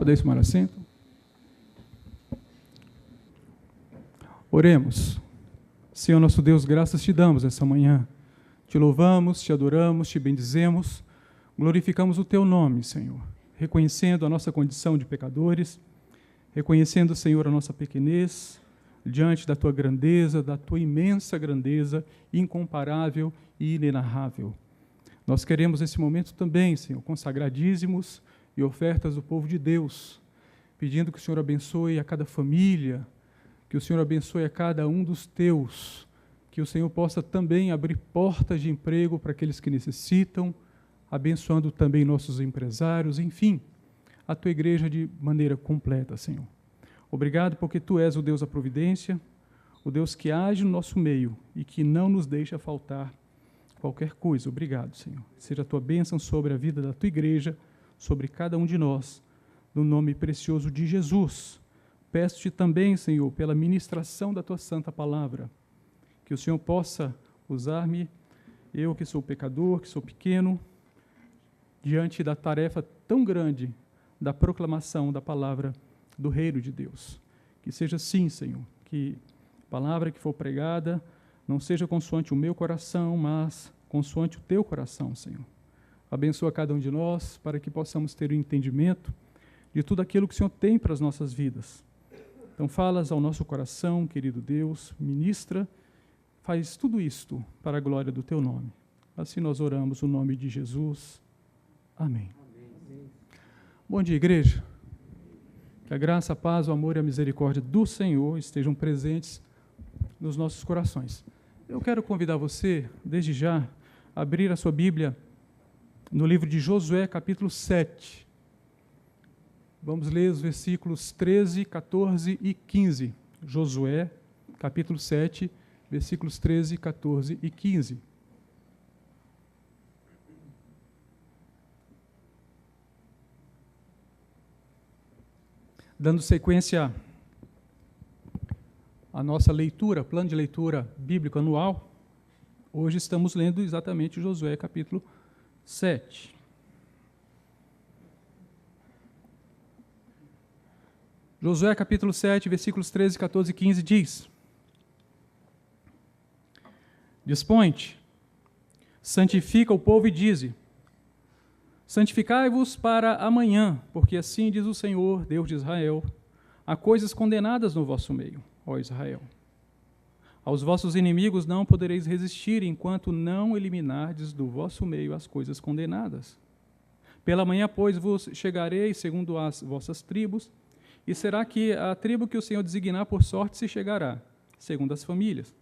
Podeis tomar assento. Oremos. Senhor nosso Deus, graças te damos essa manhã. Te louvamos, te adoramos, te bendizemos, glorificamos o teu nome, Senhor, reconhecendo a nossa condição de pecadores, reconhecendo, Senhor, a nossa pequenez, diante da tua grandeza, da tua imensa grandeza, incomparável e inenarrável. Nós queremos nesse momento também, Senhor, consagrar dízimos e ofertas do povo de Deus, pedindo que o Senhor abençoe a cada família, que o Senhor abençoe a cada um dos teus, que o Senhor possa também abrir portas de emprego para aqueles que necessitam, abençoando também nossos empresários, enfim, a tua igreja de maneira completa, Senhor. Obrigado porque tu és o Deus da providência, o Deus que age no nosso meio e que não nos deixa faltar qualquer coisa. Obrigado, Senhor. Seja a tua bênção sobre a vida da tua igreja, sobre cada um de nós, no nome precioso de Jesus. Peço-te também, Senhor, pela ministração da tua santa palavra, que o Senhor possa usar-me, eu que sou pecador, que sou pequeno, diante da tarefa tão grande da proclamação da palavra do reino de Deus. Que seja assim, Senhor, que a palavra que for pregada não seja consoante o meu coração, mas consoante o teu coração, Senhor. Abençoa cada um de nós para que possamos ter o entendimento de tudo aquilo que o Senhor tem para as nossas vidas. Então, falas ao nosso coração, querido Deus, ministra, faz tudo isto para a glória do teu nome. Assim nós oramos no nome de Jesus. Amém. Amém. Bom dia, igreja. Que a graça, a paz, o amor e a misericórdia do Senhor estejam presentes nos nossos corações. Eu quero convidar você, desde já, a abrir a sua Bíblia no livro de Josué, capítulo 7. Vamos ler os versículos 13, 14 e 15. Josué, capítulo 7, versículos 13, 14 e 15. Dando sequência à nossa leitura, plano de leitura bíblico anual, hoje estamos lendo exatamente Josué, capítulo 7. Josué, capítulo 7, versículos 13, 14 e 15 diz: Dispõe-te, santifica o povo e dize: Santificai-vos para amanhã, porque assim diz o Senhor, Deus de Israel: há coisas condenadas no vosso meio, ó Israel. Aos vossos inimigos não podereis resistir, enquanto não eliminardes do vosso meio as coisas condenadas. Pela manhã, pois, vos chegarei segundo as vossas tribos, e será que a tribo que o Senhor designar por sorte se chegará, segundo as famílias.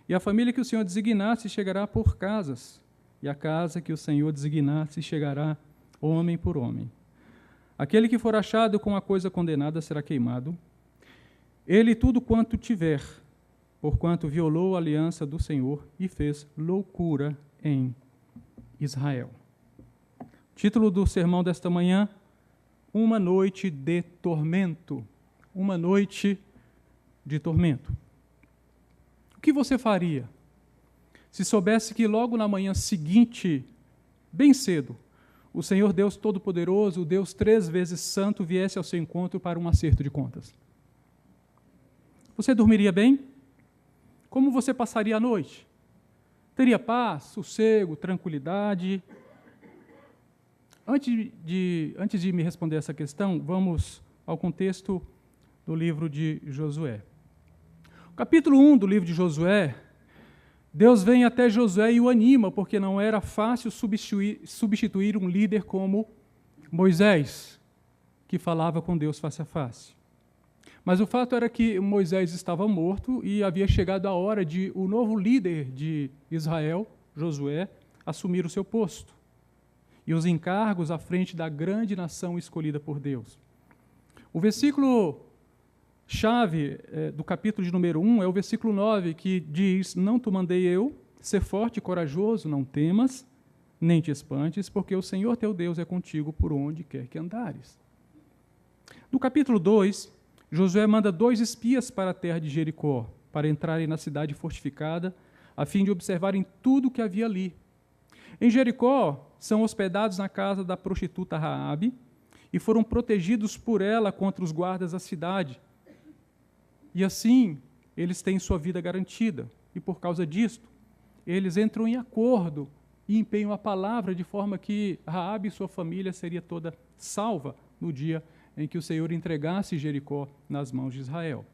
E a família que o Senhor designar se chegará por casas, e a casa que o Senhor designar se chegará homem por homem. Aquele que for achado com a coisa condenada será queimado, ele tudo quanto tiver, porquanto violou a aliança do Senhor e fez loucura em Israel. Título do sermão desta manhã: Uma noite de tormento. Uma noite de tormento. O que você faria se soubesse que logo na manhã seguinte, bem cedo, o Senhor Deus Todo-Poderoso, o Deus 3 vezes Santo, viesse ao seu encontro para um acerto de contas? Você dormiria bem? Como você passaria a noite? Teria paz, sossego, tranquilidade? Antes de me responder essa questão, vamos ao contexto do livro de Josué. O capítulo 1 do livro de Josué, Deus vem até Josué e o anima, porque não era fácil substituir um líder como Moisés, que falava com Deus face a face. Mas o fato era que Moisés estava morto e havia chegado a hora de o novo líder de Israel, Josué, assumir o seu posto e os encargos à frente da grande nação escolhida por Deus. O versículo chave do capítulo de número 1 é o versículo 9, que diz: Não te mandei eu, ser forte e corajoso, não temas, nem te espantes, porque o Senhor teu Deus é contigo por onde quer que andares. No capítulo 2, Josué manda 2 espias para a terra de Jericó, para entrarem na cidade fortificada, a fim de observarem tudo o que havia ali. Em Jericó, são hospedados na casa da prostituta Raabe, e foram protegidos por ela contra os guardas da cidade. E assim, eles têm sua vida garantida. E por causa disto, eles entram em acordo e empenham a palavra de forma que Raabe e sua família seria toda salva no dia em que o Senhor entregasse Jericó nas mãos de Israel.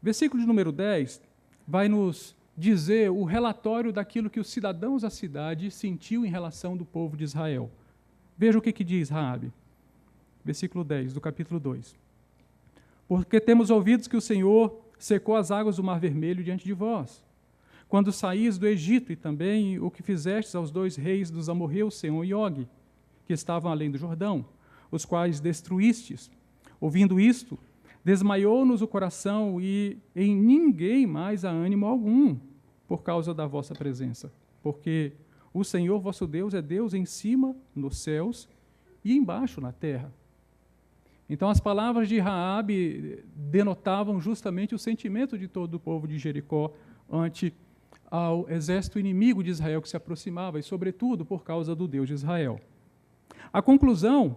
Versículo de número 10 vai nos dizer o relatório daquilo que os cidadãos da cidade sentiu em relação do povo de Israel. Veja o que diz Raabe. Versículo 10 do capítulo 2. Porque temos ouvido que o Senhor secou as águas do Mar Vermelho diante de vós, quando saís do Egito, e também o que fizestes aos 2 reis dos amorreus, Seom e Og, que estavam além do Jordão, os quais destruístes. Ouvindo isto, desmaiou-nos o coração, e em ninguém mais há ânimo algum, por causa da vossa presença. Porque o Senhor vosso Deus é Deus em cima, nos céus, e embaixo, na terra. Então, as palavras de Raabe denotavam justamente o sentimento de todo o povo de Jericó ante ao exército inimigo de Israel que se aproximava, e, sobretudo, por causa do Deus de Israel. A conclusão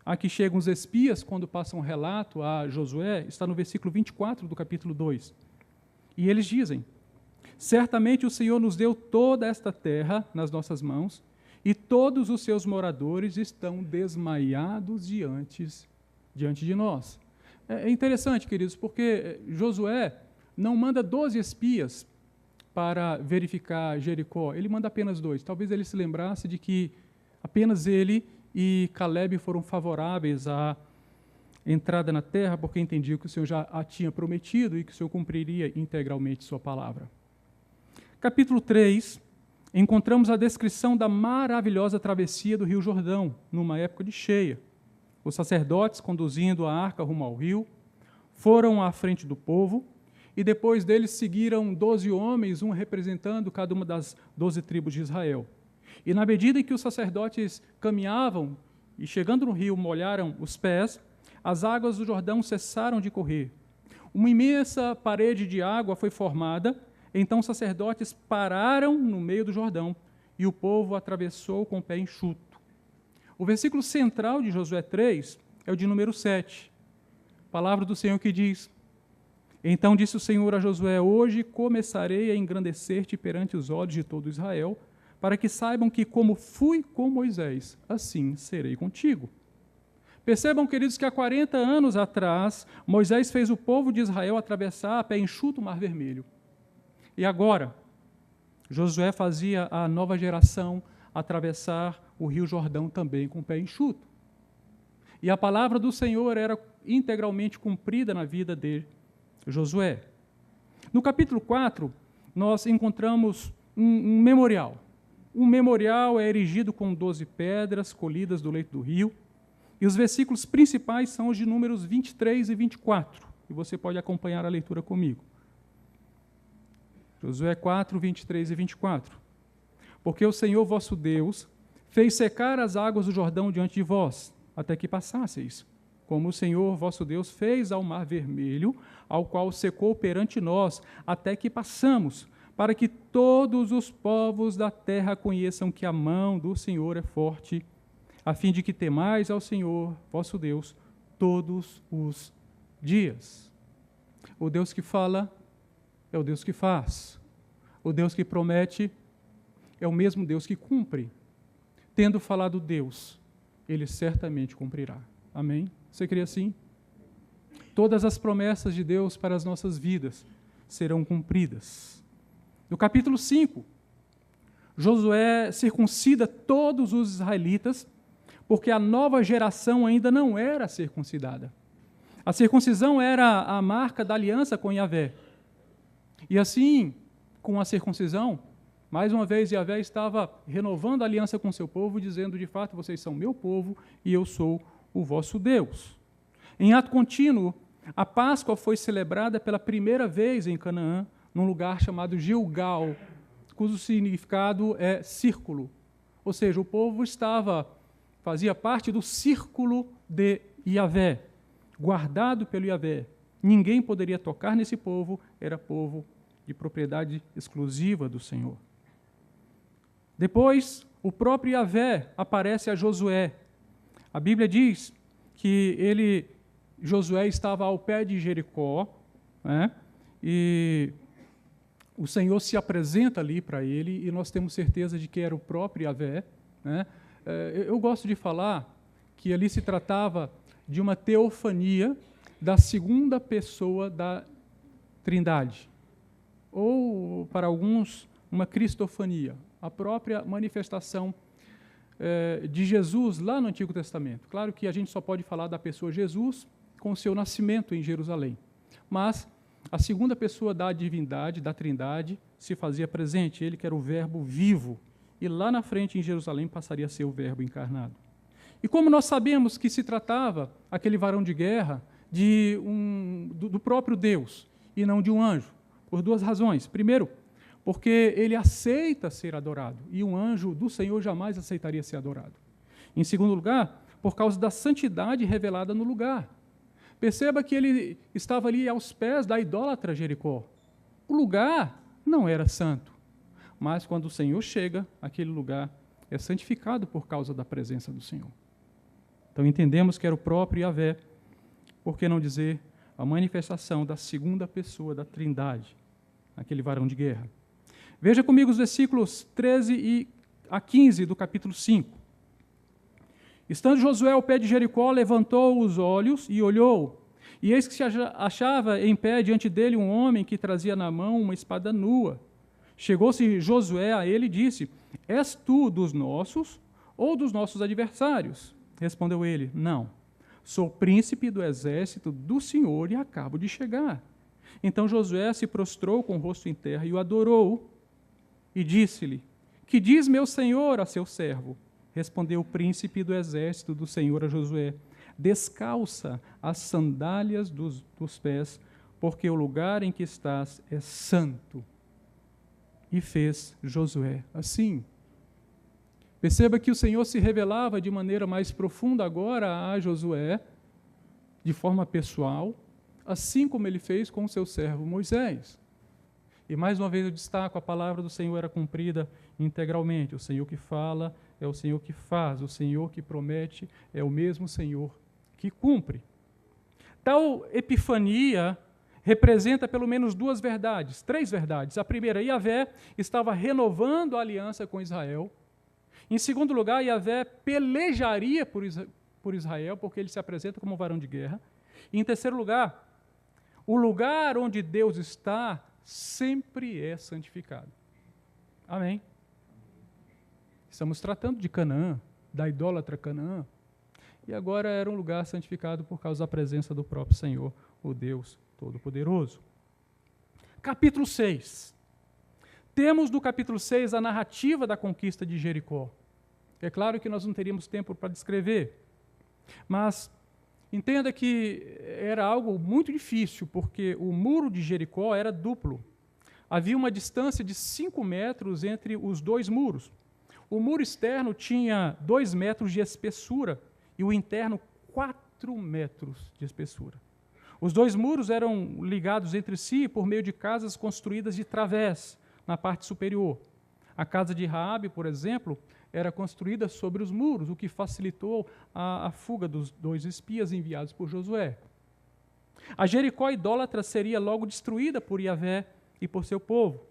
a que chegam os espias quando passam um relato a Josué está no versículo 24 do capítulo 2. E eles dizem: certamente o Senhor nos deu toda esta terra nas nossas mãos, e todos os seus moradores estão desmaiados diante de nós. É interessante, queridos, porque Josué não manda 12 espias para verificar Jericó, ele manda apenas 2. Talvez ele se lembrasse de que apenas ele e Calebe foram favoráveis à entrada na terra, porque entendiam que o Senhor já a tinha prometido e que o Senhor cumpriria integralmente sua palavra. Capítulo 3, encontramos a descrição da maravilhosa travessia do Rio Jordão, numa época de cheia. Os sacerdotes, conduzindo a arca rumo ao rio, foram à frente do povo, e depois deles seguiram 12 homens, um representando cada uma das 12 tribos de Israel. E na medida em que os sacerdotes caminhavam e, chegando no rio, molharam os pés, as águas do Jordão cessaram de correr. Uma imensa parede de água foi formada, então os sacerdotes pararam no meio do Jordão, e o povo atravessou com o pé enxuto. O versículo central de Josué 3 é o de número 7. Palavra do Senhor que diz: então disse o Senhor a Josué: hoje começarei a engrandecer-te perante os olhos de todo Israel, para que saibam que, como fui com Moisés, assim serei contigo. Percebam, queridos, que há 40 anos atrás, Moisés fez o povo de Israel atravessar a pé enxuto o Mar Vermelho. E agora, Josué fazia a nova geração atravessar o Rio Jordão também com o pé enxuto. E a palavra do Senhor era integralmente cumprida na vida de Josué. No capítulo 4, nós encontramos um memorial. Um memorial é erigido com 12 pedras colhidas do leito do rio, e os versículos principais são os de números 23 e 24, e você pode acompanhar a leitura comigo. Josué 4, 23 e 24. Porque o Senhor vosso Deus fez secar as águas do Jordão diante de vós, até que passasseis, como o Senhor vosso Deus fez ao Mar Vermelho, ao qual secou perante nós, até que passamos, para que todos os povos da terra conheçam que a mão do Senhor é forte, a fim de que temais ao Senhor vosso Deus todos os dias. O Deus que fala é o Deus que faz. O Deus que promete é o mesmo Deus que cumpre. Tendo falado Deus, Ele certamente cumprirá. Amém? Você crê assim? Todas as promessas de Deus para as nossas vidas serão cumpridas. No capítulo 5, Josué circuncida todos os israelitas, porque a nova geração ainda não era circuncidada. A circuncisão era a marca da aliança com Yahvé. E assim, com a circuncisão, mais uma vez Yahvé estava renovando a aliança com seu povo, dizendo: de fato, vocês são meu povo e eu sou o vosso Deus. Em ato contínuo, a Páscoa foi celebrada pela primeira vez em Canaã, num lugar chamado Gilgal, cujo significado é círculo. Ou seja, o povo fazia parte do círculo de Yahvé, guardado pelo Yahvé. Ninguém poderia tocar nesse povo, era povo de propriedade exclusiva do Senhor. Depois, o próprio Yahvé aparece a Josué, A Bíblia diz que Josué estava ao pé de Jericó, né? E o Senhor se apresenta ali para ele, e nós temos certeza de que era o próprio Yahvé, né? Eu gosto de falar que ali se tratava de uma teofania da segunda pessoa da Trindade, ou, para alguns, uma cristofania, a própria manifestação de Jesus lá no Antigo Testamento. Claro que a gente só pode falar da pessoa Jesus com o seu nascimento em Jerusalém, mas a segunda pessoa da divindade, da Trindade, se fazia presente, ele que era o Verbo vivo, e lá na frente em Jerusalém passaria a ser o Verbo encarnado. E como nós sabemos que se tratava, aquele varão de guerra, do próprio Deus, e não de um anjo, por duas razões. Primeiro, porque ele aceita ser adorado, e um anjo do Senhor jamais aceitaria ser adorado. Em segundo lugar, por causa da santidade revelada no lugar. Perceba que ele estava ali aos pés da idólatra Jericó. O lugar não era santo, mas quando o Senhor chega, aquele lugar é santificado por causa da presença do Senhor. Então entendemos que era o próprio Yahvé, por que não dizer a manifestação da segunda pessoa da Trindade, aquele varão de guerra. Veja comigo os versículos 13 a 15 do capítulo 5. Estando Josué ao pé de Jericó, levantou os olhos e olhou, e eis que se achava em pé diante dele um homem que trazia na mão uma espada nua. Chegou-se Josué a ele e disse: És tu dos nossos ou dos nossos adversários? Respondeu ele: Não, sou príncipe do exército do Senhor e acabo de chegar. Então Josué se prostrou com o rosto em terra e o adorou, e disse-lhe: Que diz meu senhor a seu servo? Respondeu o príncipe do exército do Senhor a Josué: Descalça as sandálias dos pés, porque o lugar em que estás é santo. E fez Josué assim. Perceba que o Senhor se revelava de maneira mais profunda agora a Josué, de forma pessoal, assim como ele fez com o seu servo Moisés. E mais uma vez eu destaco, a palavra do Senhor era cumprida integralmente. O Senhor que fala é o Senhor que faz, o Senhor que promete é o mesmo Senhor que cumpre. Tal epifania representa pelo menos duas verdades, três verdades. A primeira, Yahvé estava renovando a aliança com Israel. Em segundo lugar, Yahvé pelejaria por Israel, porque ele se apresenta como um varão de guerra. E em terceiro lugar, o lugar onde Deus está sempre é santificado. Amém? Estamos tratando de Canaã, da idólatra Canaã, e agora era um lugar santificado por causa da presença do próprio Senhor, o Deus Todo-Poderoso. Capítulo 6. Temos no capítulo 6 a narrativa da conquista de Jericó. É claro que nós não teríamos tempo para descrever, mas entenda que era algo muito difícil, porque o muro de Jericó era duplo. Havia uma distância de 5 metros entre os dois muros. O muro externo tinha 2 metros de espessura e o interno 4 metros de espessura. Os dois muros eram ligados entre si por meio de casas construídas de través na parte superior. A casa de Raabe, por exemplo, era construída sobre os muros, o que facilitou a fuga dos 2 espias enviados por Josué. A Jericó idólatra seria logo destruída por Yahvé e por seu povo.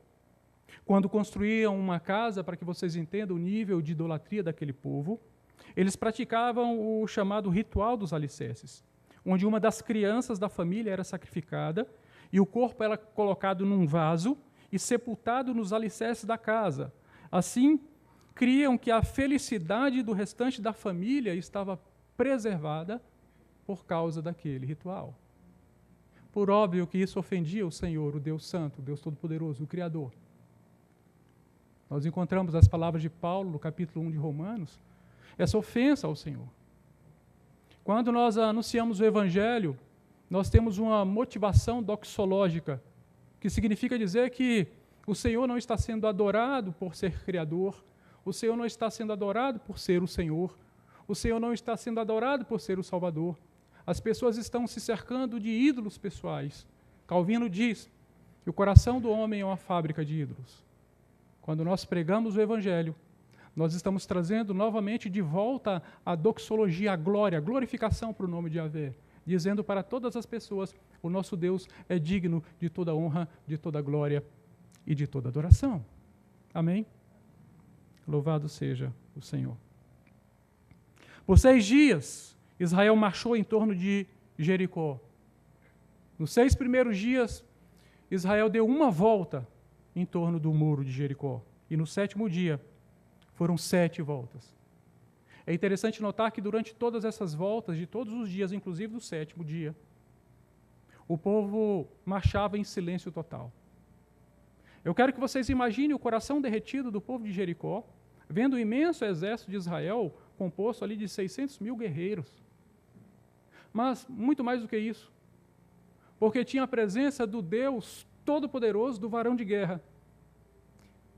Quando construíam uma casa, para que vocês entendam o nível de idolatria daquele povo, eles praticavam o chamado ritual dos alicerces, onde uma das crianças da família era sacrificada e o corpo era colocado num vaso e sepultado nos alicerces da casa. Assim, criam que a felicidade do restante da família estava preservada por causa daquele ritual. Por óbvio que isso ofendia o Senhor, o Deus Santo, o Deus Todo-Poderoso, o Criador. Nós encontramos as palavras de Paulo no capítulo 1 de Romanos, essa ofensa ao Senhor. Quando nós anunciamos o Evangelho, nós temos uma motivação doxológica, que significa dizer que o Senhor não está sendo adorado por ser Criador, o Senhor não está sendo adorado por ser o Senhor, o Senhor não está sendo adorado por ser o Salvador. As pessoas estão se cercando de ídolos pessoais. Calvino diz que o coração do homem é uma fábrica de ídolos. Quando nós pregamos o Evangelho, nós estamos trazendo novamente de volta a doxologia, a glória, a glorificação para o nome de Yahvé, dizendo para todas as pessoas, o nosso Deus é digno de toda honra, de toda glória e de toda adoração. Amém? Louvado seja o Senhor. Por 6 dias, Israel marchou em torno de Jericó. Nos 6 primeiros dias, Israel deu uma volta em torno do muro de Jericó. E no 7º dia, foram 7 voltas. É interessante notar que durante todas essas voltas, de todos os dias, inclusive do 7º dia, o povo marchava em silêncio total. Eu quero que vocês imaginem o coração derretido do povo de Jericó, vendo o imenso exército de Israel, composto ali de 600 mil guerreiros. Mas, muito mais do que isso, porque tinha a presença do Deus Todo-Poderoso, do varão de guerra,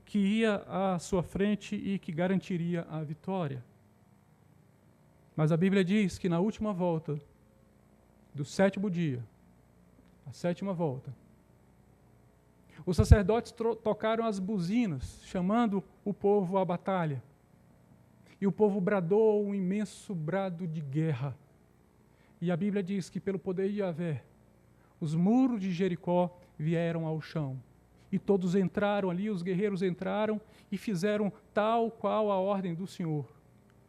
que ia à sua frente e que garantiria a vitória. Mas a Bíblia diz que na última volta do 7º dia, a 7ª volta, os sacerdotes tocaram as buzinas, chamando o povo à batalha. E o povo bradou um imenso brado de guerra. E a Bíblia diz que pelo poder de Yahvé, os muros de Jericó vieram ao chão. E todos entraram ali, os guerreiros entraram e fizeram tal qual a ordem do Senhor,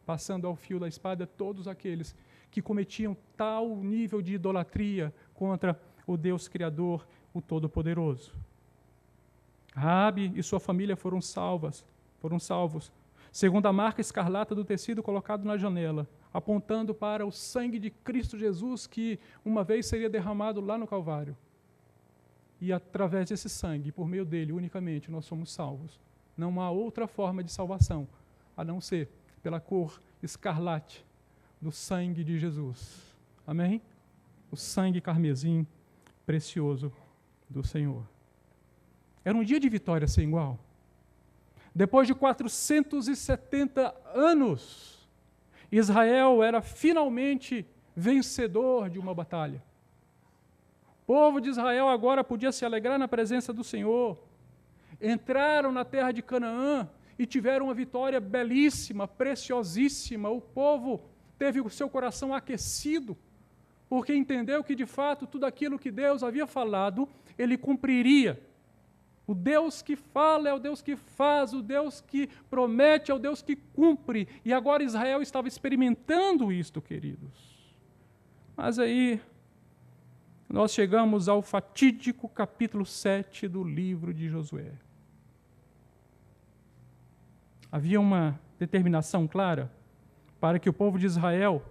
passando ao fio da espada todos aqueles que cometiam tal nível de idolatria contra o Deus Criador, o Todo-Poderoso. Raabe e sua família foram salvos, segundo a marca escarlata do tecido colocado na janela, apontando para o sangue de Cristo Jesus, que uma vez seria derramado lá no Calvário. E através desse sangue, por meio dele unicamente, nós somos salvos. Não há outra forma de salvação, a não ser pela cor escarlate do sangue de Jesus. Amém? O sangue carmesim precioso do Senhor. Era um dia de vitória sem igual. Depois de 470 anos, Israel era finalmente vencedor de uma batalha. O povo de Israel agora podia se alegrar na presença do Senhor. Entraram na terra de Canaã e tiveram uma vitória belíssima, preciosíssima. O povo teve o seu coração aquecido, porque entendeu que, de fato, tudo aquilo que Deus havia falado, Ele cumpriria. O Deus que fala é o Deus que faz, o Deus que promete é o Deus que cumpre. E agora Israel estava experimentando isto, queridos. Mas aí nós chegamos ao fatídico capítulo 7 do livro de Josué. Havia uma determinação clara para que o povo de Israel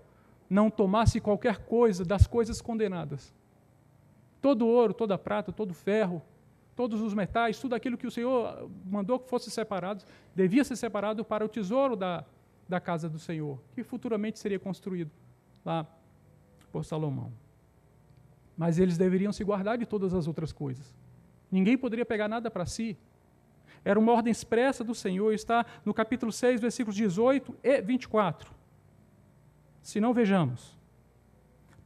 não tomasse qualquer coisa das coisas condenadas. Todo ouro, toda prata, todo ferro, todos os metais, tudo aquilo que o Senhor mandou que fosse separado, devia ser separado para o tesouro da casa do Senhor, que futuramente seria construído lá por Salomão. Mas eles deveriam se guardar de todas as outras coisas. Ninguém poderia pegar nada para si. Era uma ordem expressa do Senhor, está no capítulo 6, versículos 18 e 24. Se não, vejamos.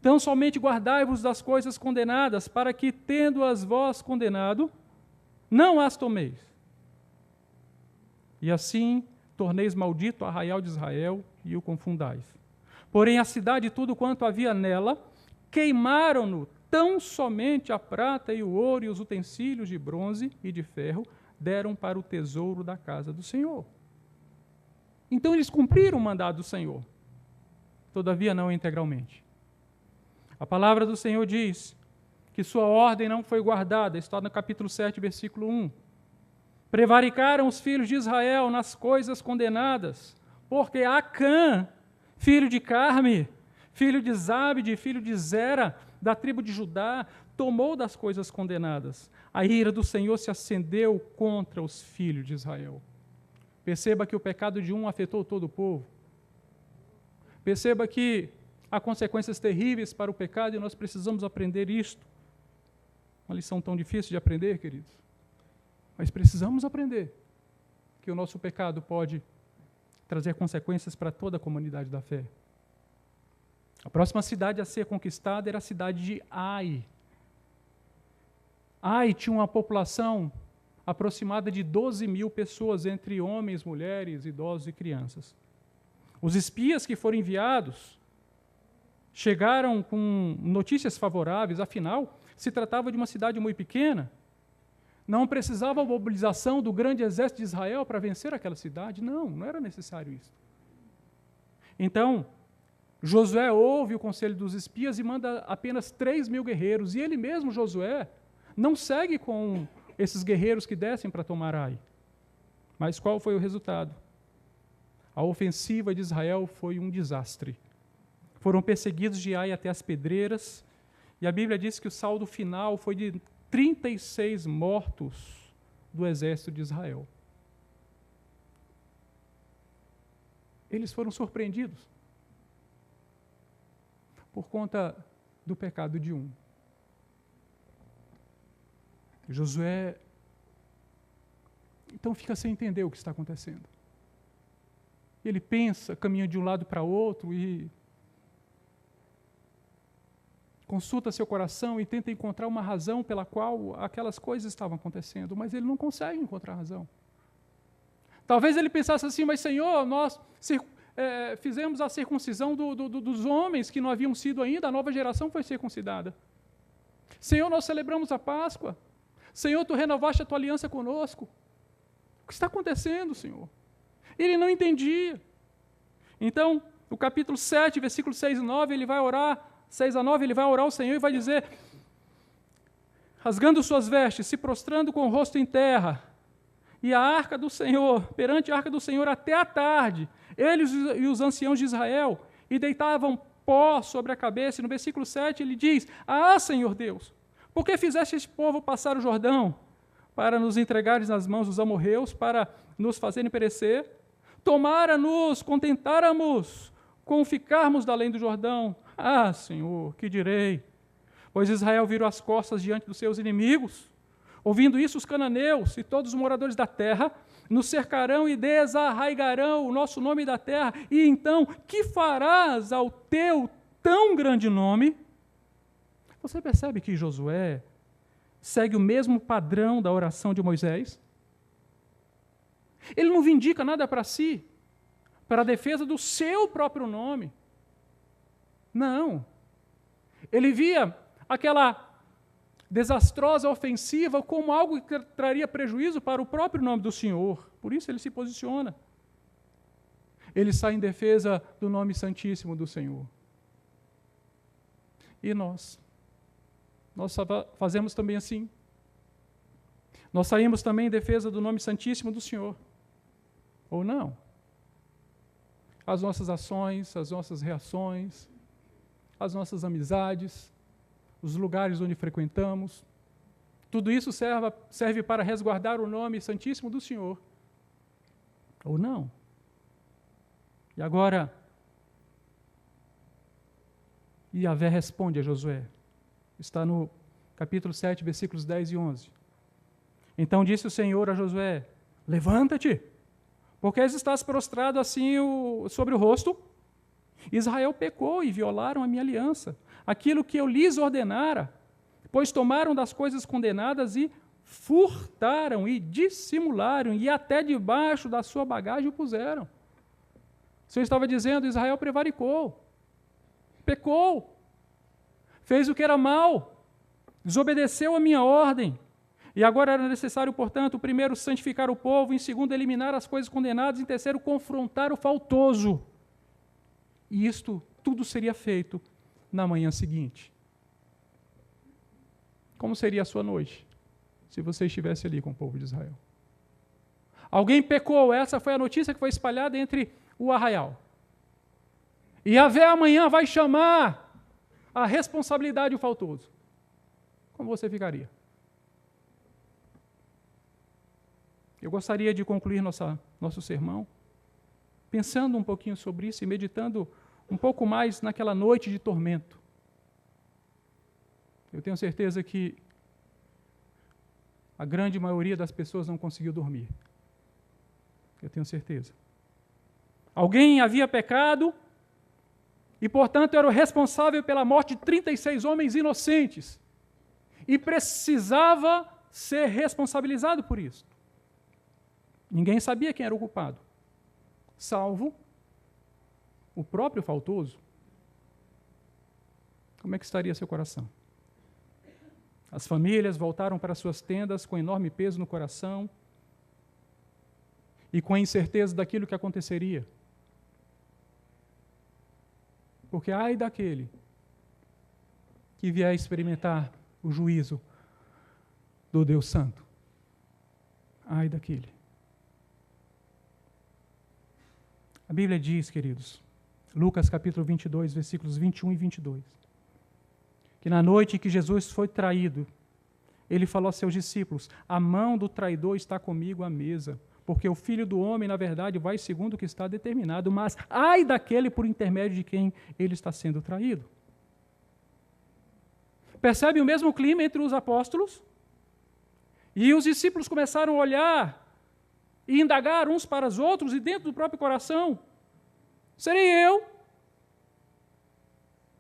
Tão somente guardai-vos das coisas condenadas, para que, tendo-as vós condenado, não as tomeis. E assim torneis maldito o arraial de Israel e o confundais. Porém, a cidade e tudo quanto havia nela, queimaram-no, tão somente a prata e o ouro e os utensílios de bronze e de ferro deram para o tesouro da casa do Senhor. Então eles cumpriram o mandado do Senhor, todavia não integralmente. A palavra do Senhor diz que sua ordem não foi guardada, está no capítulo 7, versículo 1. Prevaricaram os filhos de Israel nas coisas condenadas, porque Acã, filho de Carme, filho de Zabde, filho de Zera, da tribo de Judá, tomou das coisas condenadas. A ira do Senhor se acendeu contra os filhos de Israel. Perceba que o pecado de um afetou todo o povo. Perceba que há consequências terríveis para o pecado e nós precisamos aprender isto. Uma lição tão difícil de aprender, queridos. Mas precisamos aprender que o nosso pecado pode trazer consequências para toda a comunidade da fé. A próxima cidade a ser conquistada era a cidade de Ai. Ai tinha uma população aproximada de 12 mil pessoas, entre homens, mulheres, idosos e crianças. Os espias que foram enviados chegaram com notícias favoráveis, afinal, se tratava de uma cidade muito pequena, não precisava a mobilização do grande exército de Israel para vencer aquela cidade, não era necessário isso. Então, Josué ouve o conselho dos espias e manda apenas 3 mil guerreiros, e ele mesmo, Josué, não segue com esses guerreiros que descem para tomar Ai. Mas qual foi o resultado? A ofensiva de Israel foi um desastre. Foram perseguidos de Ai até as pedreiras, e a Bíblia diz que o saldo final foi de 36 mortos do exército de Israel. Eles foram surpreendidos por conta do pecado de um. Josué, então, fica sem entender o que está acontecendo. Ele pensa, caminha de um lado para outro e consulta seu coração e tenta encontrar uma razão pela qual aquelas coisas estavam acontecendo, mas ele não consegue encontrar razão. Talvez ele pensasse assim, mas Senhor, nós fizemos a circuncisão dos homens que não haviam sido ainda, a nova geração foi circuncidada. Senhor, nós celebramos a Páscoa. Senhor, Tu renovaste a Tua aliança conosco. O que está acontecendo, Senhor? Ele não entendia. Então, no capítulo 7, versículos 6 e 9, ele vai orar, 6 a 9, ele vai orar ao Senhor e vai dizer, rasgando suas vestes, se prostrando com o rosto em terra, e a arca do Senhor, perante a arca do Senhor até a tarde, eles e os anciãos de Israel, e deitavam pó sobre a cabeça, e no versículo 7 ele diz, Senhor Deus, por que fizeste este povo passar o Jordão, para nos entregares nas mãos dos amorreus, para nos fazerem perecer? Tomara-nos, contentáramos com ficarmos da além do Jordão. Senhor, que direi? Pois Israel virou as costas diante dos seus inimigos. Ouvindo isso, os cananeus e todos os moradores da terra nos cercarão e desarraigarão o nosso nome da terra. E então, que farás ao teu tão grande nome? Você percebe que Josué segue o mesmo padrão da oração de Moisés? Ele não vindica nada para si, para a defesa do seu próprio nome. Não. Ele via aquela desastrosa ofensiva como algo que traria prejuízo para o próprio nome do Senhor. Por isso ele se posiciona. Ele sai em defesa do nome santíssimo do Senhor. E nós fazemos também assim. Nós saímos também em defesa do nome santíssimo do Senhor. Ou não? As nossas ações, as nossas reações, as nossas amizades, os lugares onde frequentamos, tudo isso serve para resguardar o nome santíssimo do Senhor. Ou não? E agora, Yahvé responde a Josué. Está no capítulo 7, versículos 10 e 11. Então disse o Senhor a Josué, levanta-te, porque estás prostrado assim sobre o rosto. Israel pecou e violaram a minha aliança, aquilo que eu lhes ordenara, pois tomaram das coisas condenadas e furtaram e dissimularam, e até debaixo da sua bagagem o puseram. O Senhor estava dizendo, Israel prevaricou, pecou, fez o que era mal, desobedeceu a minha ordem, e agora era necessário, portanto, primeiro santificar o povo, em segundo eliminar as coisas condenadas, em terceiro confrontar o faltoso. E isto tudo seria feito na manhã seguinte. Como seria a sua noite, se você estivesse ali com o povo de Israel? Alguém pecou, essa foi a notícia que foi espalhada entre o arraial. E Yahvé amanhã vai chamar a responsabilidade do faltoso. Como você ficaria? Eu gostaria de concluir nosso sermão pensando um pouquinho sobre isso e meditando um pouco mais naquela noite de tormento. Eu tenho certeza que a grande maioria das pessoas não conseguiu dormir. Eu tenho certeza. Alguém havia pecado e, portanto, era o responsável pela morte de 36 homens inocentes e precisava ser responsabilizado por isso. Ninguém sabia quem era o culpado, salvo o próprio faltoso. Como é que estaria seu coração? As famílias voltaram para suas tendas com enorme peso no coração e com a incerteza daquilo que aconteceria. Porque ai daquele que vier experimentar o juízo do Deus Santo. Ai daquele. A Bíblia diz, queridos, Lucas capítulo 22, versículos 21 e 22, que na noite em que Jesus foi traído, ele falou aos seus discípulos: a mão do traidor está comigo à mesa, porque o Filho do Homem, na verdade, vai segundo o que está determinado, mas ai daquele por intermédio de quem ele está sendo traído. Percebe o mesmo clima entre os apóstolos? E os discípulos começaram a olhar e indagar uns para os outros, e dentro do próprio coração: serei eu?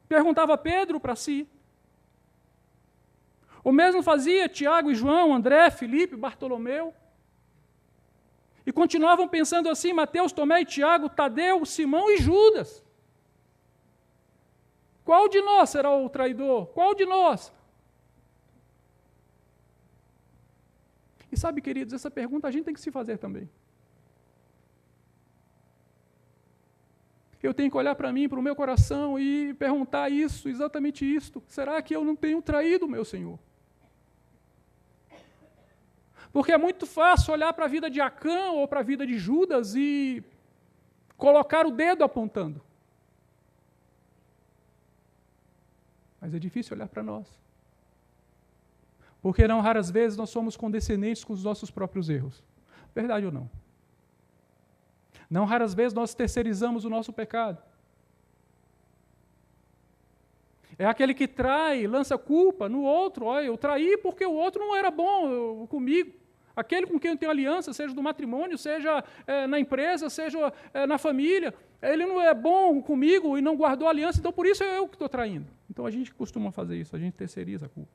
Perguntava Pedro para si. O mesmo fazia Tiago e João, André, Filipe, Bartolomeu. E continuavam pensando assim: Mateus, Tomé e Tiago, Tadeu, Simão e Judas. Qual de nós será o traidor? Qual de nós? E sabe, queridos, essa pergunta a gente tem que se fazer também. Eu tenho que olhar para mim, para o meu coração e perguntar isso, exatamente isto. Será que eu não tenho traído o meu Senhor? Porque é muito fácil olhar para a vida de Acã ou para a vida de Judas e colocar o dedo apontando. Mas é difícil olhar para nós. Porque não raras vezes nós somos condescendentes com os nossos próprios erros. Verdade ou não? Não raras vezes nós terceirizamos o nosso pecado. É aquele que trai, lança culpa no outro. Olha, eu traí porque o outro não era bom comigo. Aquele com quem eu tenho aliança, seja do matrimônio, seja na empresa, seja na família, ele não é bom comigo e não guardou a aliança, então por isso é eu que estou traindo. Então a gente costuma fazer isso, a gente terceiriza a culpa.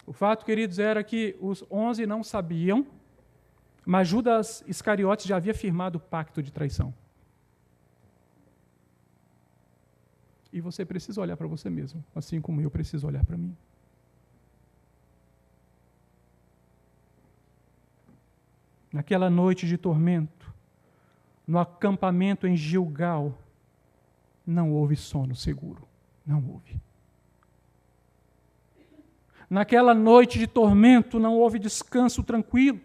O fato, queridos, era que os 11 não sabiam, mas Judas Iscariotes já havia firmado o pacto de traição. E você precisa olhar para você mesmo, assim como eu preciso olhar para mim. Naquela noite de tormento, no acampamento em Gilgal, não houve sono seguro. Não houve. Naquela noite de tormento, não houve descanso tranquilo.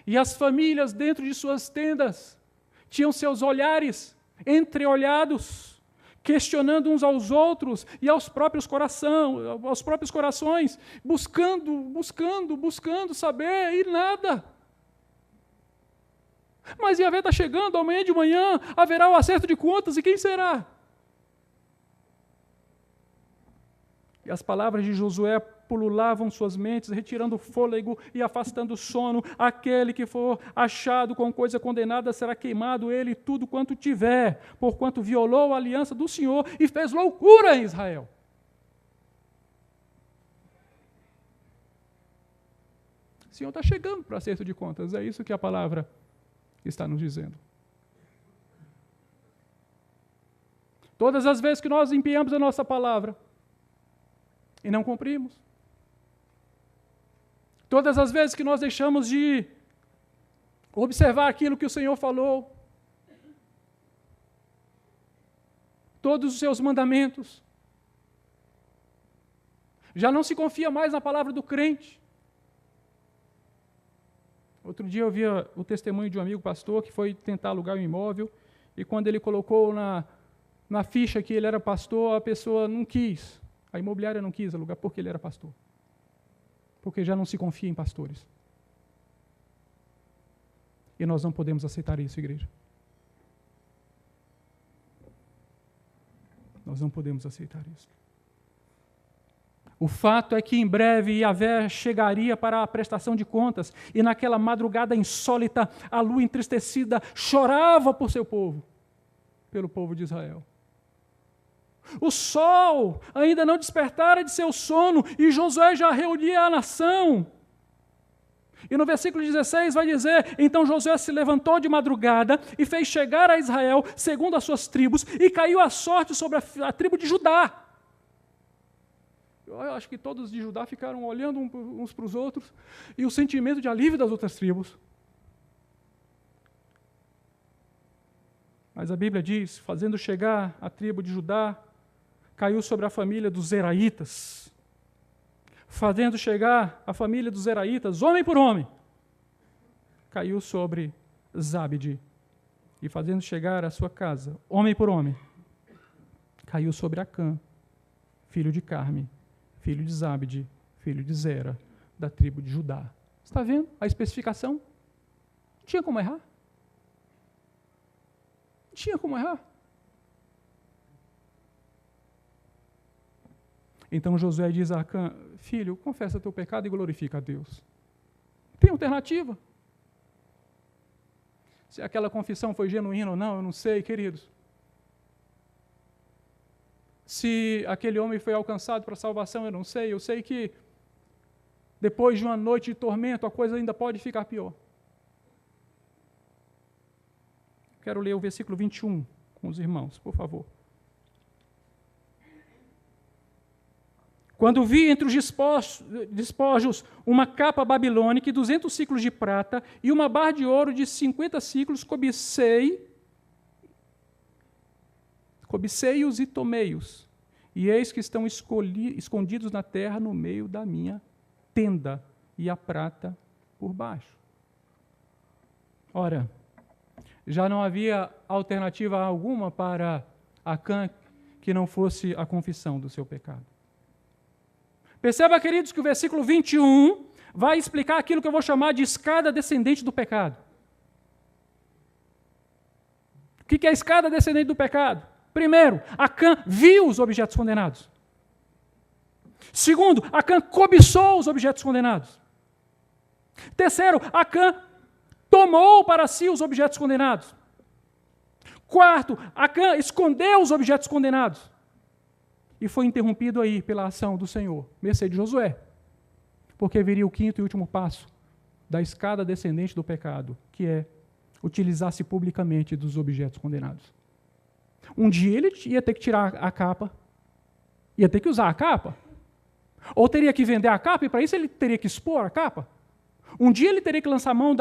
E as famílias dentro de suas tendas tinham seus olhares entreolhados, questionando uns aos outros e aos próprios corações, buscando saber, e nada. Mas Yahvé está chegando, amanhã de manhã haverá o acerto de contas, e quem será? E as palavras de Josué pululavam suas mentes, retirando o fôlego e afastando o sono. Aquele que for achado com coisa condenada será queimado, ele e tudo quanto tiver, porquanto violou a aliança do Senhor e fez loucura em Israel. O Senhor está chegando para acerto de contas, é isso que a palavra está nos dizendo. Todas as vezes que nós empenhamos a nossa palavra e não cumprimos, todas as vezes que nós deixamos de observar aquilo que o Senhor falou, todos os seus mandamentos, já não se confia mais na palavra do crente. Outro dia eu vi o testemunho de um amigo pastor que foi tentar alugar um imóvel, e quando ele colocou na ficha que ele era pastor, a pessoa não quis, a imobiliária não quis alugar porque ele era pastor. Porque já não se confia em pastores. E nós não podemos aceitar isso, igreja. Nós não podemos aceitar isso. O fato é que em breve Yahvé chegaria para a prestação de contas, e naquela madrugada insólita, a lua entristecida chorava por seu povo, pelo povo de Israel. O sol ainda não despertara de seu sono e Josué já reunia a nação. E no versículo 16 vai dizer: então Josué se levantou de madrugada e fez chegar a Israel segundo as suas tribos e caiu a sorte sobre a tribo de Judá. Eu acho que todos de Judá ficaram olhando uns para os outros e o sentimento de alívio das outras tribos. Mas a Bíblia diz: fazendo chegar a tribo de Judá, caiu sobre a família dos Zeraitas. Fazendo chegar a família dos Zeraitas, homem por homem, caiu sobre Zabde. E fazendo chegar a sua casa, homem por homem, caiu sobre Acã, filho de Carme, filho de Zabde, filho de Zera, da tribo de Judá. Está vendo a especificação? Não tinha como errar. Não tinha como errar. Então Josué diz a Acã: filho, confessa teu pecado e glorifica a Deus. Tem alternativa. Se aquela confissão foi genuína ou não, eu não sei, queridos. Se aquele homem foi alcançado para a salvação, eu não sei. Eu sei que depois de uma noite de tormento, a coisa ainda pode ficar pior. Quero ler o versículo 21 com os irmãos, por favor. Quando vi entre os despojos uma capa babilônica e 200 ciclos de prata e uma barra de ouro de 50 ciclos, cobicei-os e tomei-os. E eis que estão escondidos na terra no meio da minha tenda, e a prata por baixo. Ora, já não havia alternativa alguma para Acã que não fosse a confissão do seu pecado. Perceba, queridos, que o versículo 21 vai explicar aquilo que eu vou chamar de escada descendente do pecado. O que é a escada descendente do pecado? Primeiro, Acã viu os objetos condenados. Segundo, Acã cobiçou os objetos condenados. Terceiro, Acã tomou para si os objetos condenados. Quarto, Acã escondeu os objetos condenados. E foi interrompido aí pela ação do Senhor, mercê de Josué. Porque viria o quinto e último passo da escada descendente do pecado, que é utilizar-se publicamente dos objetos condenados. Um dia ele ia ter que tirar a capa, ia ter que usar a capa, ou teria que vender a capa, e para isso ele teria que expor a capa. Um dia ele teria que lançar a mão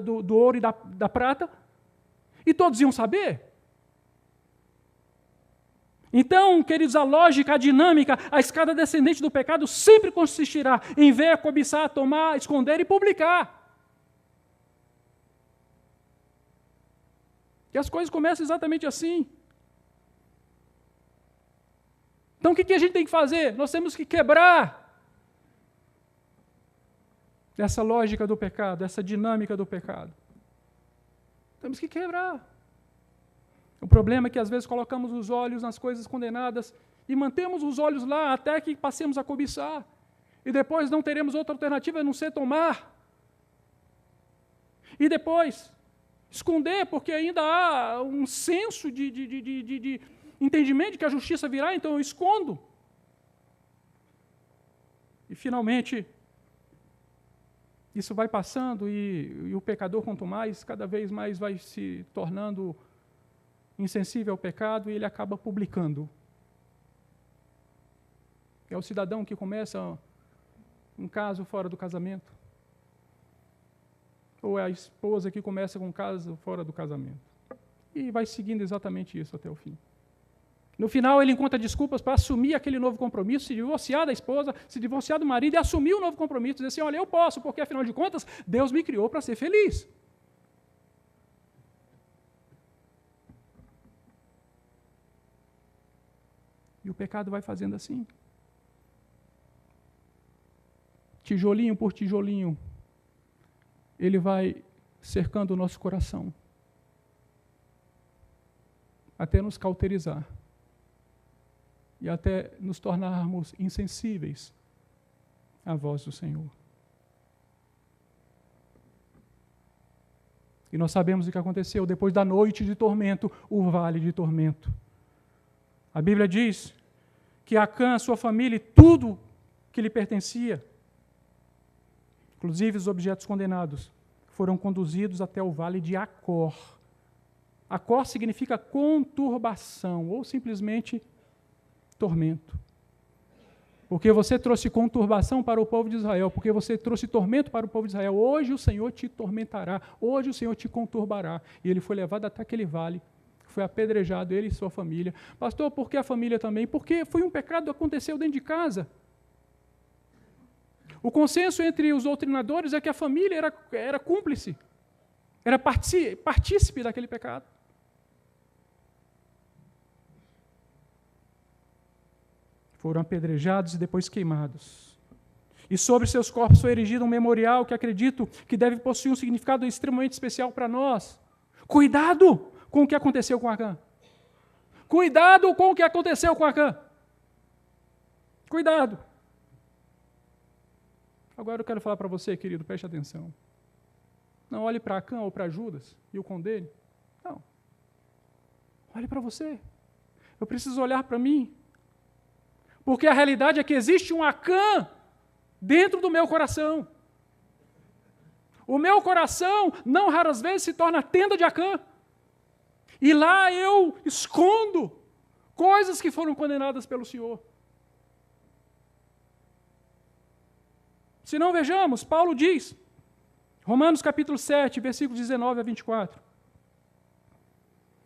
do ouro e da prata, e todos iam saber. Então, queridos, a lógica, a dinâmica, a escada descendente do pecado sempre consistirá em ver, cobiçar, tomar, esconder e publicar. E as coisas começam exatamente assim. Então, o que a gente tem que fazer? Nós temos que quebrar essa lógica do pecado, essa dinâmica do pecado. Temos que quebrar. O problema é que às vezes colocamos os olhos nas coisas condenadas e mantemos os olhos lá até que passemos a cobiçar. E depois não teremos outra alternativa a não ser tomar. E depois esconder, porque ainda há um senso de entendimento de que a justiça virá, então eu escondo. E finalmente, isso vai passando e o pecador, quanto mais, cada vez mais vai se tornando insensível ao pecado, e ele acaba publicando. É o cidadão que começa um caso fora do casamento. Ou é a esposa que começa com um caso fora do casamento. E vai seguindo exatamente isso até o fim. No final, ele encontra desculpas para assumir aquele novo compromisso, se divorciar da esposa, se divorciar do marido e assumir o novo compromisso. Dizer assim: olha, eu posso, porque afinal de contas, Deus me criou para ser feliz. E o pecado vai fazendo assim. Tijolinho por tijolinho, ele vai cercando o nosso coração, até nos cauterizar, e até nos tornarmos insensíveis à voz do Senhor. E nós sabemos o que aconteceu depois da noite de tormento, o vale de tormento. A Bíblia diz que Acã, sua família e tudo que lhe pertencia, inclusive os objetos condenados, foram conduzidos até o vale de Acor. Acor significa conturbação, ou simplesmente tormento. Porque você trouxe conturbação para o povo de Israel, porque você trouxe tormento para o povo de Israel. Hoje o Senhor te tormentará, hoje o Senhor te conturbará. E ele foi levado até aquele vale, foi apedrejado, ele e sua família. Pastor, por que a família também? Porque foi um pecado que aconteceu dentro de casa. O consenso entre os doutrinadores é que a família era cúmplice, era partícipe daquele pecado. Foram apedrejados e depois queimados. E sobre seus corpos foi erigido um memorial que acredito que deve possuir um significado extremamente especial para nós. Cuidado com o que aconteceu com Acã. Cuidado com o que aconteceu com Acã. Cuidado. Agora eu quero falar para você, querido, preste atenção. Não olhe para Acã ou para Judas e o condene. Não. Olhe para você. Eu preciso olhar para mim. Porque a realidade é que existe um Acã dentro do meu coração. O meu coração, não raras vezes, se torna a tenda de Acã. E lá eu escondo coisas que foram condenadas pelo Senhor. Se não, vejamos, Paulo diz, Romanos capítulo 7, versículos 19 a 24.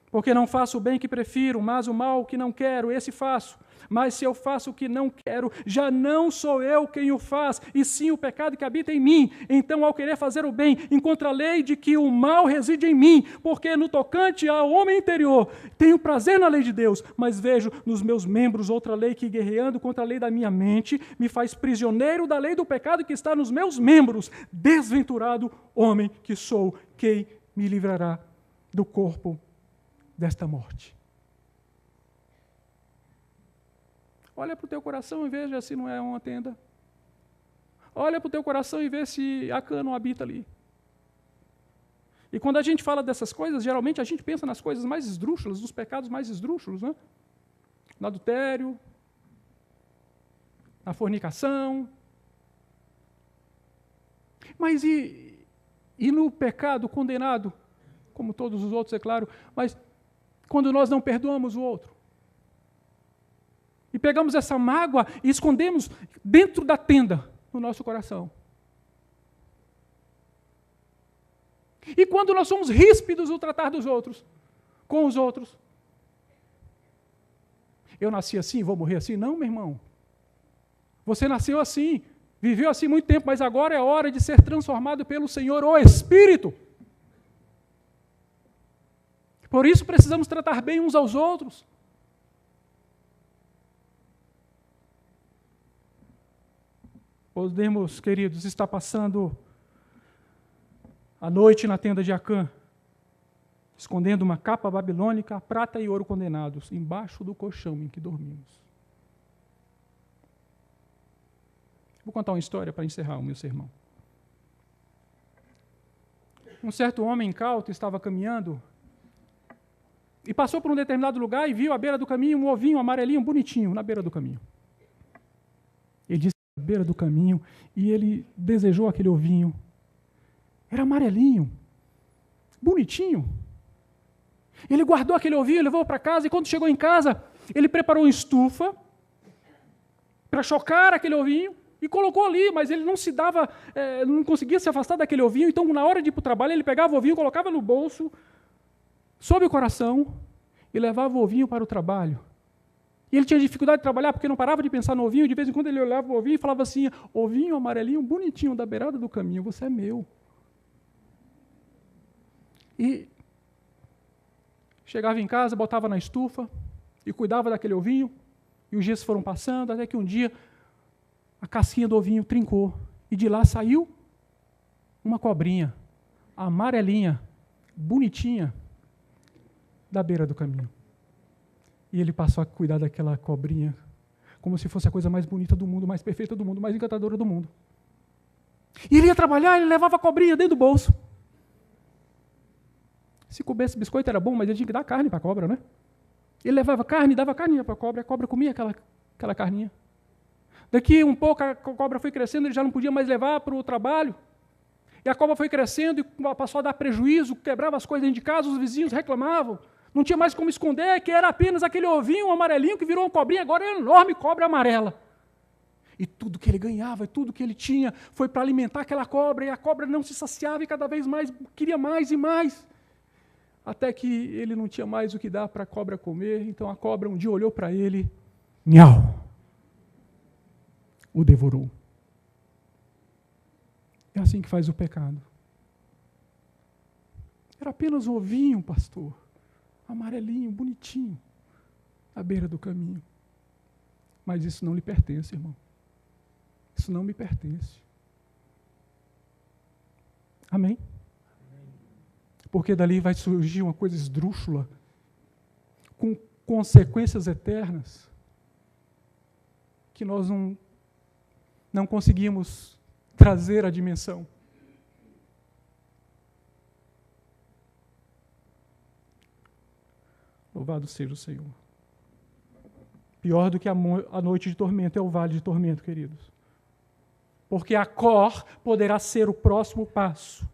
Porque não faço o bem que prefiro, mas o mal que não quero, esse faço. Mas se eu faço o que não quero, já não sou eu quem o faz, e sim o pecado que habita em mim. Então, ao querer fazer o bem, encontro a lei de que o mal reside em mim, porque no tocante ao homem interior, tenho prazer na lei de Deus, mas vejo nos meus membros outra lei que, guerreando contra a lei da minha mente, me faz prisioneiro da lei do pecado que está nos meus membros. Desventurado homem que sou, quem me livrará do corpo desta morte? Olha para o teu coração e veja se não é uma tenda. Olha para o teu coração e vê se Acã não habita ali. E quando a gente fala dessas coisas, geralmente a gente pensa nas coisas mais esdrúxulas, nos pecados mais esdrúxulos, né? No adultério, na fornicação. Mas e no pecado condenado, como todos os outros, é claro, mas quando nós não perdoamos o outro? E pegamos essa mágoa e escondemos dentro da tenda, no nosso coração. E quando nós somos ríspidos no tratar dos outros, com os outros? Eu nasci assim, vou morrer assim? Não, meu irmão. Você nasceu assim, viveu assim muito tempo, mas agora é hora de ser transformado pelo Senhor, o Espírito. Por isso precisamos tratar bem uns aos outros. Podemos, queridos, estar passando a noite na tenda de Acã, escondendo uma capa babilônica, prata e ouro condenados, embaixo do colchão em que dormimos. Vou contar uma história para encerrar o meu sermão. Um certo homem incauto estava caminhando e passou por um determinado lugar e viu à beira do caminho um ovinho amarelinho, bonitinho, na beira do caminho. Ele disse, à beira do caminho, e ele desejou aquele ovinho. Era amarelinho, bonitinho. Ele guardou aquele ovinho, levou para casa, e quando chegou em casa, ele preparou uma estufa para chocar aquele ovinho e colocou ali, mas ele não se dava, não conseguia se afastar daquele ovinho, então na hora de ir para o trabalho, ele pegava o ovinho, colocava no bolso, sob o coração, e levava o ovinho para o trabalho. E ele tinha dificuldade de trabalhar porque não parava de pensar no ovinho, de vez em quando ele olhava o ovinho e falava assim, ovinho amarelinho, bonitinho, da beirada do caminho, você é meu. E chegava em casa, botava na estufa e cuidava daquele ovinho, e os dias foram passando, até que um dia a casquinha do ovinho trincou, e de lá saiu uma cobrinha, amarelinha, bonitinha, da beira do caminho. E ele passou a cuidar daquela cobrinha como se fosse a coisa mais bonita do mundo, mais perfeita do mundo, mais encantadora do mundo. E ele ia trabalhar, ele levava a cobrinha dentro do bolso. Se coubesse biscoito era bom, mas ele tinha que dar carne para a cobra, né? Ele levava carne, dava carninha para a cobra comia aquela carninha. Daqui um pouco a cobra foi crescendo, ele já não podia mais levar para o trabalho. E a cobra foi crescendo e passou a dar prejuízo, quebrava as coisas dentro de casa, os vizinhos reclamavam. Não tinha mais como esconder que era apenas aquele ovinho amarelinho que virou uma cobrinha, agora é uma enorme cobra amarela. E tudo que ele ganhava, tudo que ele tinha, foi para alimentar aquela cobra, e a cobra não se saciava e cada vez mais queria mais e mais. Até que ele não tinha mais o que dar para a cobra comer, então a cobra um dia olhou para ele, nhau, o devorou. É assim que faz o pecado. Era apenas um ovinho, pastor, amarelinho, bonitinho, à beira do caminho. Mas isso não lhe pertence, irmão. Isso não me pertence. Amém? Porque dali vai surgir uma coisa esdrúxula, com consequências eternas, que nós não conseguimos trazer a dimensão. Louvado seja o Senhor. Pior do que a noite de tormento é o vale de tormento, queridos. Porque a Cor poderá ser o próximo passo.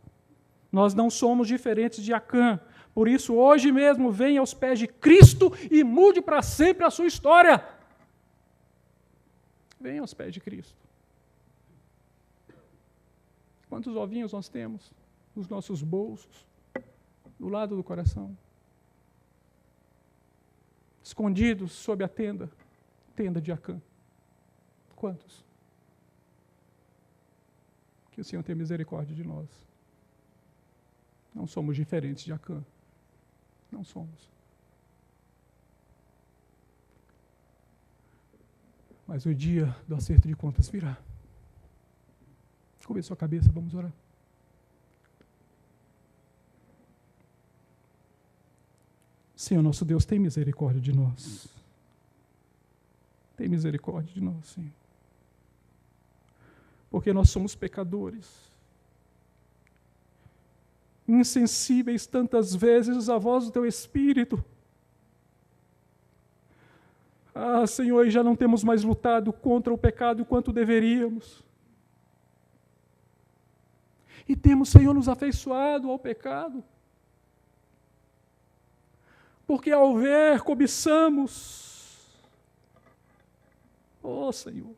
Nós não somos diferentes de Acã. Por isso, hoje mesmo, venha aos pés de Cristo e mude para sempre a sua história. Venha aos pés de Cristo. Quantos ovinhos nós temos nos nossos bolsos, do lado do coração? Escondidos sob a tenda de Acã. Quantos? Que o Senhor tenha misericórdia de nós. Não somos diferentes de Acã. Não somos. Mas o dia do acerto de contas virá. Cobre sua cabeça, vamos orar. Senhor, nosso Deus, tem misericórdia de nós. Tem misericórdia de nós, Senhor. Porque nós somos pecadores. Insensíveis tantas vezes à voz do Teu Espírito. Ah, Senhor, e já não temos mais lutado contra o pecado quanto deveríamos. E temos, Senhor, nos afeiçoado ao pecado. Porque ao ver, cobiçamos. Oh, Senhor.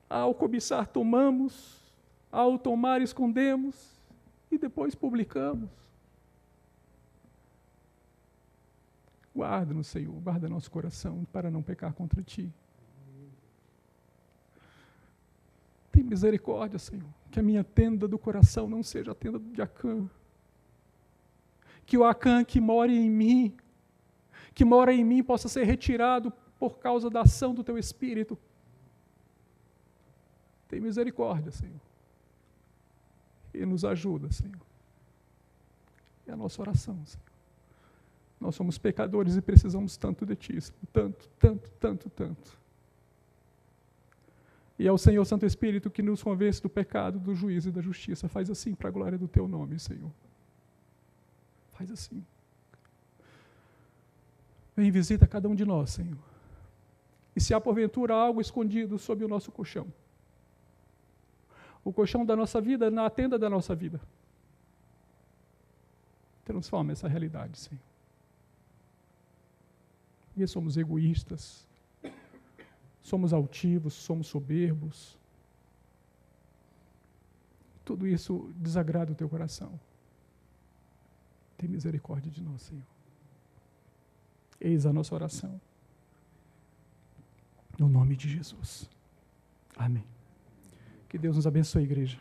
Ao cobiçar, tomamos. Ao tomar, escondemos. E depois publicamos. Guarda-nos, Senhor. Guarda nosso coração para não pecar contra Ti. Tem misericórdia, Senhor. Que a minha tenda do coração não seja a tenda de Acã. Que o Acã que mora em mim, possa ser retirado por causa da ação do Teu Espírito. Tem misericórdia, Senhor. E nos ajuda, Senhor. É a nossa oração, Senhor. Nós somos pecadores e precisamos tanto de Ti, Senhor. Tanto, tanto, tanto, tanto. E é o Senhor Santo Espírito que nos convence do pecado, do juízo e da justiça. Faz assim para a glória do Teu nome, Senhor. Faz assim. Vem e visita cada um de nós, Senhor. E se há porventura algo escondido sob o nosso colchão, o colchão da nossa vida, na tenda da nossa vida, transforma essa realidade, Senhor. E somos egoístas, somos altivos, somos soberbos. Tudo isso desagrada o Teu coração. Tem misericórdia de nós, Senhor. Eis a nossa oração. No nome de Jesus. Amém. Que Deus nos abençoe, igreja.